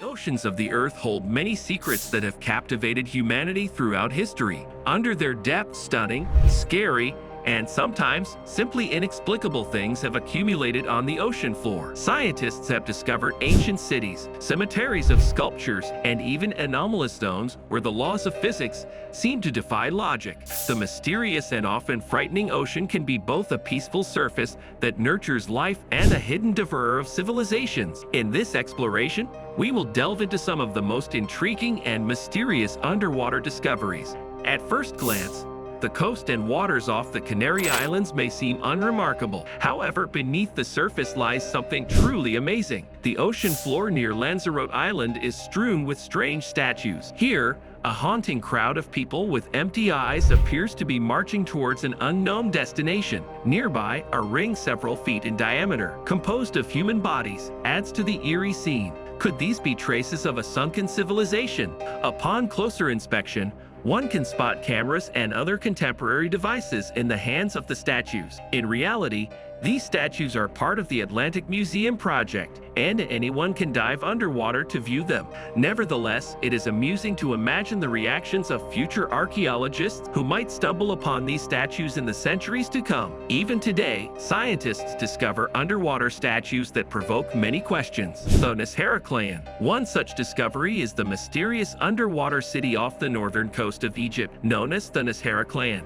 oceans of the Earth hold many secrets that have captivated humanity throughout history. Under their depth, stunning, scary, and sometimes simply inexplicable things have accumulated on the ocean floor. Scientists have discovered ancient cities, cemeteries of sculptures, and even anomalous zones where the laws of physics seem to defy logic. The mysterious and often frightening ocean can be both a peaceful surface that nurtures life and a hidden devourer of civilizations. In this exploration, we will delve into some of the most intriguing and mysterious underwater discoveries. At first glance, the coast and waters off the Canary Islands may seem unremarkable. However, beneath the surface lies something truly amazing. The ocean floor near Lanzarote Island is strewn with strange statues. Here, a haunting crowd of people with empty eyes appears to be marching towards an unknown destination. Nearby, a ring several feet in diameter, composed of human bodies, adds to the eerie scene. Could these be traces of a sunken civilization? Upon closer inspection, one can spot cameras and other contemporary devices in the hands of the statues. In reality, these statues are part of the Atlantic Museum project, and anyone can dive underwater to view them. Nevertheless, it is amusing to imagine the reactions of future archaeologists who might stumble upon these statues in the centuries to come. Even today, scientists discover underwater statues that provoke many questions. Thonis Heracleion. One such discovery is the mysterious underwater city off the northern coast of Egypt, known as Thonis Heracleion.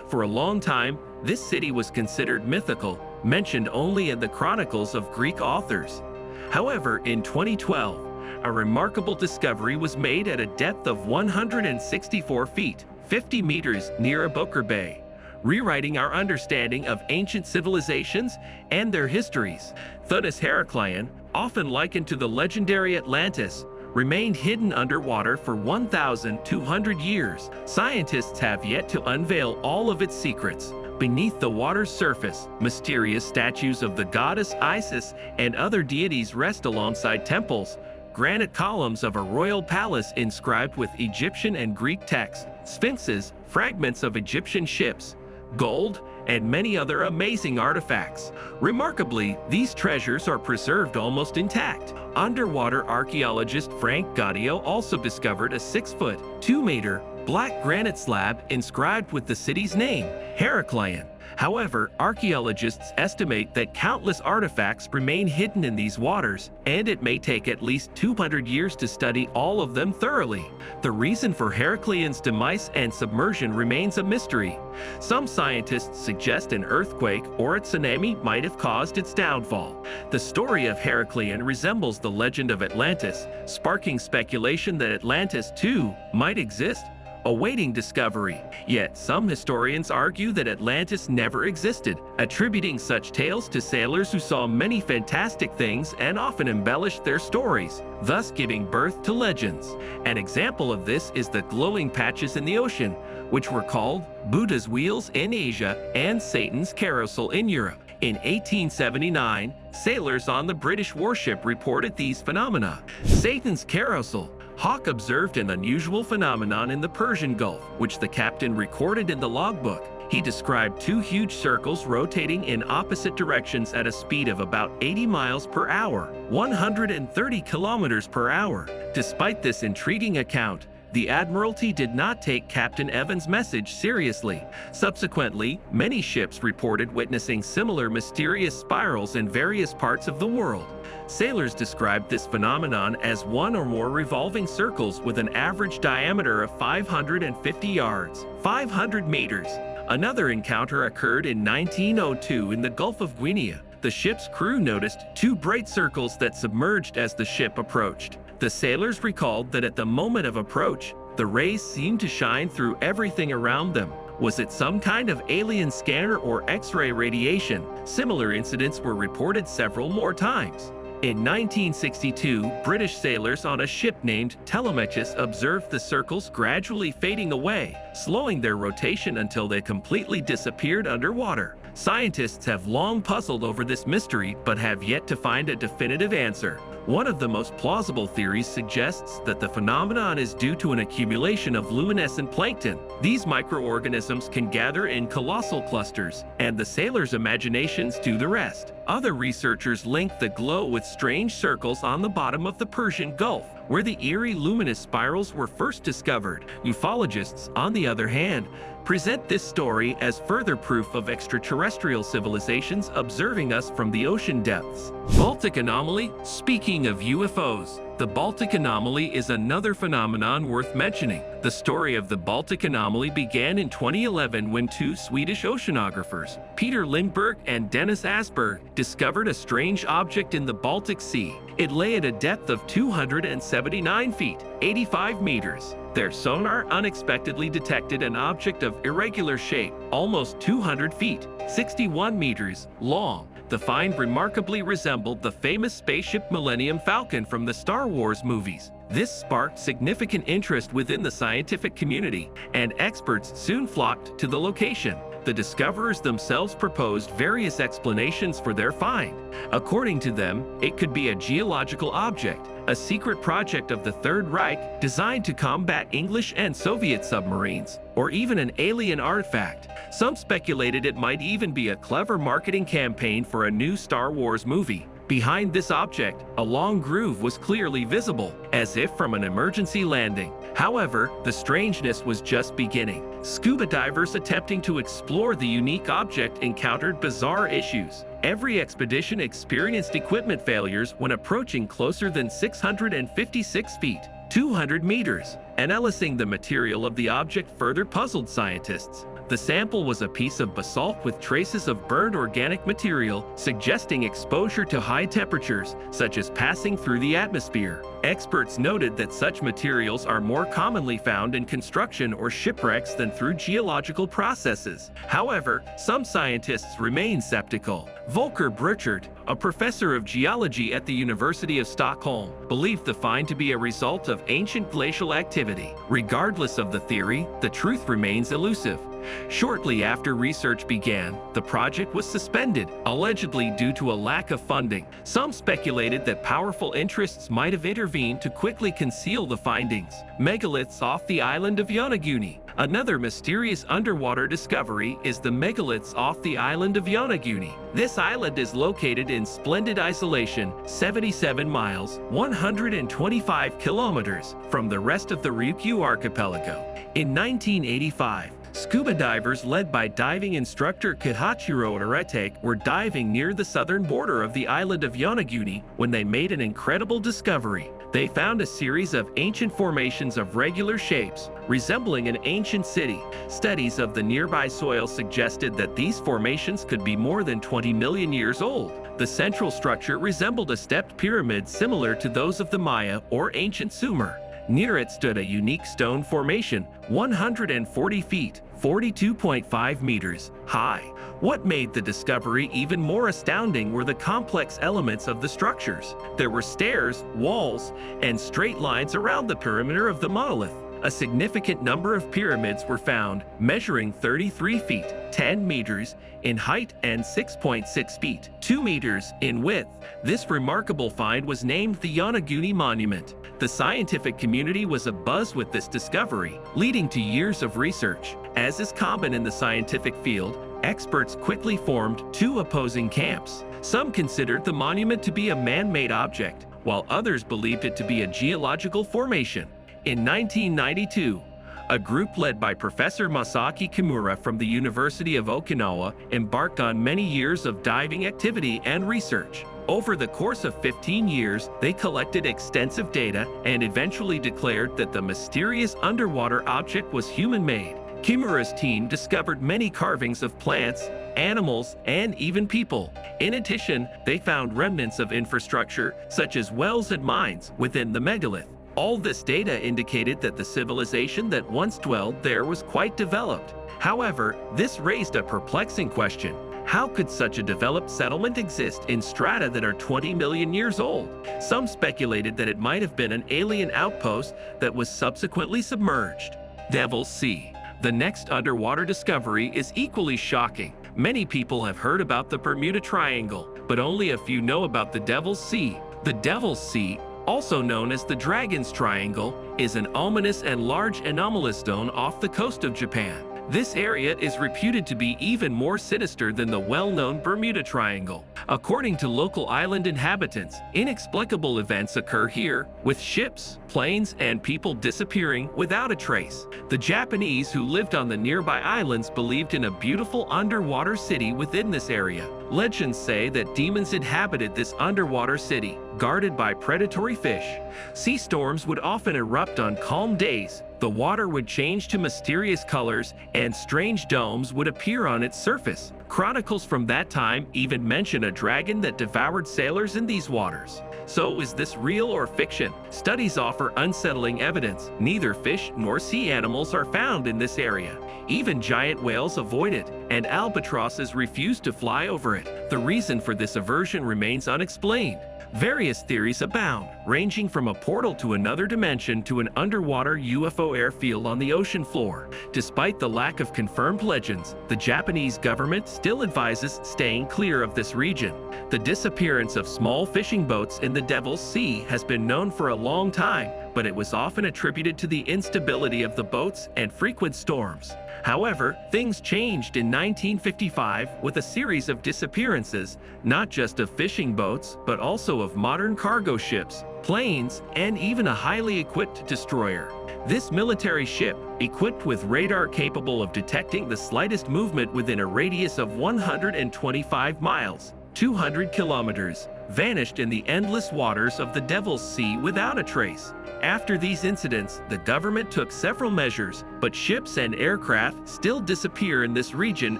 For a long time, this city was considered mythical, mentioned only in the chronicles of Greek authors. However, in 2012, a remarkable discovery was made at a depth of 164 feet, 50 meters near Aboukir Bay, rewriting our understanding of ancient civilizations and their histories. Thonis Heracleion, often likened to the legendary Atlantis, remained hidden underwater for 1,200 years. Scientists have yet to unveil all of its secrets. Beneath the water's surface, mysterious statues of the goddess Isis and other deities rest alongside temples, granite columns of a royal palace inscribed with Egyptian and Greek texts, sphinxes, fragments of Egyptian ships, gold, and many other amazing artifacts. Remarkably, these treasures are preserved almost intact. Underwater archaeologist Frank Gaudio also discovered a 6-foot, 2-meter, black granite slab inscribed with the city's name, Heracleion. However, archaeologists estimate that countless artifacts remain hidden in these waters, and it may take at least 200 years to study all of them thoroughly. The reason for Heracleion's demise and submersion remains a mystery. Some scientists suggest an earthquake or a tsunami might have caused its downfall. The story of Heracleion resembles the legend of Atlantis, sparking speculation that Atlantis, too, might exist, awaiting discovery. Yet some historians argue that Atlantis never existed, attributing such tales to sailors who saw many fantastic things and often embellished their stories, thus giving birth to legends. An example of this is the glowing patches in the ocean, which were called Buddha's wheels in Asia and Satan's carousel in Europe. In 1879, sailors on the British warship reported these phenomena. Satan's carousel. Hawke observed an unusual phenomenon in the Persian Gulf, which the captain recorded in the logbook. He described two huge circles rotating in opposite directions at a speed of about 80 miles per hour, 130 kilometers per hour. Despite this intriguing account, the Admiralty did not take Captain Evans' message seriously. Subsequently, many ships reported witnessing similar mysterious spirals in various parts of the world. Sailors described this phenomenon as one or more revolving circles with an average diameter of 550 yards, 500 meters. Another encounter occurred in 1902 in the Gulf of Guinea. The ship's crew noticed two bright circles that submerged as the ship approached. The sailors recalled that at the moment of approach, the rays seemed to shine through everything around them. Was it some kind of alien scanner or X-ray radiation? Similar incidents were reported several more times. In 1962, British sailors on a ship named Telemachus observed the circles gradually fading away, slowing their rotation until they completely disappeared underwater. Scientists have long puzzled over this mystery but have yet to find a definitive answer. One of the most plausible theories suggests that the phenomenon is due to an accumulation of luminescent plankton. These microorganisms can gather in colossal clusters, and the sailors' imaginations do the rest. Other researchers link the glow with strange circles on the bottom of the Persian Gulf, where the eerie luminous spirals were first discovered. Ufologists, on the other hand, present this story as further proof of extraterrestrial civilizations observing us from the ocean depths. Baltic anomaly. Speaking of UFOs, the Baltic anomaly is another phenomenon worth mentioning. The story of the Baltic anomaly began in 2011 when two Swedish oceanographers, Peter Lindberg and Dennis Asberg, discovered a strange object in the Baltic Sea. It lay at a depth of 279 feet, 85 meters. Their sonar unexpectedly detected an object of irregular shape, almost 200 feet, 61 meters, long. The find remarkably resembled the famous spaceship Millennium Falcon from the Star Wars movies. This sparked significant interest within the scientific community, and experts soon flocked to the location. The discoverers themselves proposed various explanations for their find. According to them, it could be a geological object, a secret project of the Third Reich designed to combat English and Soviet submarines, or even an alien artifact. Some speculated it might even be a clever marketing campaign for a new Star Wars movie. Behind this object, a long groove was clearly visible, as if from an emergency landing. However, the strangeness was just beginning. Scuba divers attempting to explore the unique object encountered bizarre issues. Every expedition experienced equipment failures when approaching closer than 656 feet, 200 meters. Analyzing the material of the object further puzzled scientists. The sample was a piece of basalt with traces of burned organic material, suggesting exposure to high temperatures, such as passing through the atmosphere. Experts noted that such materials are more commonly found in construction or shipwrecks than through geological processes. However, some scientists remain skeptical. Volker Burchard, a professor of geology at the University of Stockholm, believed the find to be a result of ancient glacial activity. Regardless of the theory, the truth remains elusive. Shortly after research began, the project was suspended, allegedly due to a lack of funding. Some speculated that powerful interests might have intervened to quickly conceal the findings. Megaliths off the island of Yonaguni. Another mysterious underwater discovery is the megaliths off the island of Yonaguni. This island is located in splendid isolation, 77 miles, 125 kilometers from the rest of the Ryukyu archipelago. In 1985, scuba divers led by diving instructor Kihachiro Arete were diving near the southern border of the island of Yonaguni when they made an incredible discovery. They found a series of ancient formations of regular shapes, resembling an ancient city. Studies of the nearby soil suggested that these formations could be more than 20 million years old. The central structure resembled a stepped pyramid similar to those of the Maya or ancient Sumer. Near it stood a unique stone formation, 140 feet, 42.5 meters, high. What made the discovery even more astounding were the complex elements of the structures. There were stairs, walls, and straight lines around the perimeter of the monolith. A significant number of pyramids were found, measuring 33 feet, 10 meters in height and 6.6 feet, 2 meters in width. This remarkable find was named the Yonaguni Monument. The scientific community was abuzz with this discovery, leading to years of research. As is common in the scientific field, experts quickly formed two opposing camps. Some considered the monument to be a man-made object, while others believed it to be a geological formation. In 1992, a group led by Professor Masaki Kimura from the University of Okinawa embarked on many years of diving activity and research. Over the course of 15 years, they collected extensive data and eventually declared that the mysterious underwater object was human-made. Kimura's team discovered many carvings of plants, animals, and even people. In addition, they found remnants of infrastructure, such as wells and mines, within the megalith. All this data indicated that the civilization that once dwelled there was quite developed. However, this raised a perplexing question. How could such a developed settlement exist in strata that are 20 million years old? Some speculated that it might have been an alien outpost that was subsequently submerged. Devil's Sea. The next underwater discovery is equally shocking. Many people have heard about the Bermuda Triangle, but only a few know about the Devil's Sea. The Devil's Sea, also known as the Dragon's Triangle, is an ominous and large anomalous zone off the coast of Japan. This area is reputed to be even more sinister than the well-known Bermuda Triangle. According to local island inhabitants, inexplicable events occur here, with ships, planes, and people disappearing without a trace. The Japanese who lived on the nearby islands believed in a beautiful underwater city within this area. Legends say that demons inhabited this underwater city, guarded by predatory fish. Sea storms would often erupt on calm days. The water would change to mysterious colors, and strange domes would appear on its surface. Chronicles from that time even mention a dragon that devoured sailors in these waters. So is this real or fiction? Studies offer unsettling evidence. Neither fish nor sea animals are found in this area. Even giant whales avoid it, and albatrosses refuse to fly over it. The reason for this aversion remains unexplained. Various theories abound, ranging from a portal to another dimension to an underwater UFO airfield on the ocean floor. Despite the lack of confirmed legends, the Japanese government still advises staying clear of this region. The disappearance of small fishing boats in the Devil's Sea has been known for a long time, but it was often attributed to the instability of the boats and frequent storms. However, things changed in 1955 with a series of disappearances, not just of fishing boats, but also of modern cargo ships, planes, and even a highly equipped destroyer. This military ship, equipped with radar capable of detecting the slightest movement within a radius of 125 miles, 200 kilometers, vanished in the endless waters of the Devil's Sea without a trace. After these incidents, the government took several measures, but ships and aircraft still disappear in this region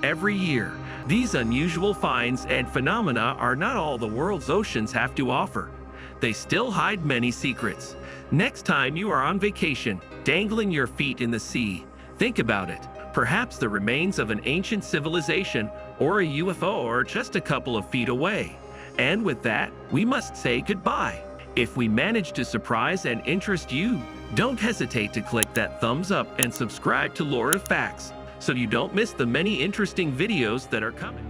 every year. These unusual finds and phenomena are not all the world's oceans have to offer. They still hide many secrets. Next time you are on vacation, dangling your feet in the sea, think about it. Perhaps the remains of an ancient civilization or a UFO are just a couple of feet away. And with that, we must say goodbye. If we managed to surprise and interest you, don't hesitate to click that thumbs up and subscribe to Lore of Facts so you don't miss the many interesting videos that are coming.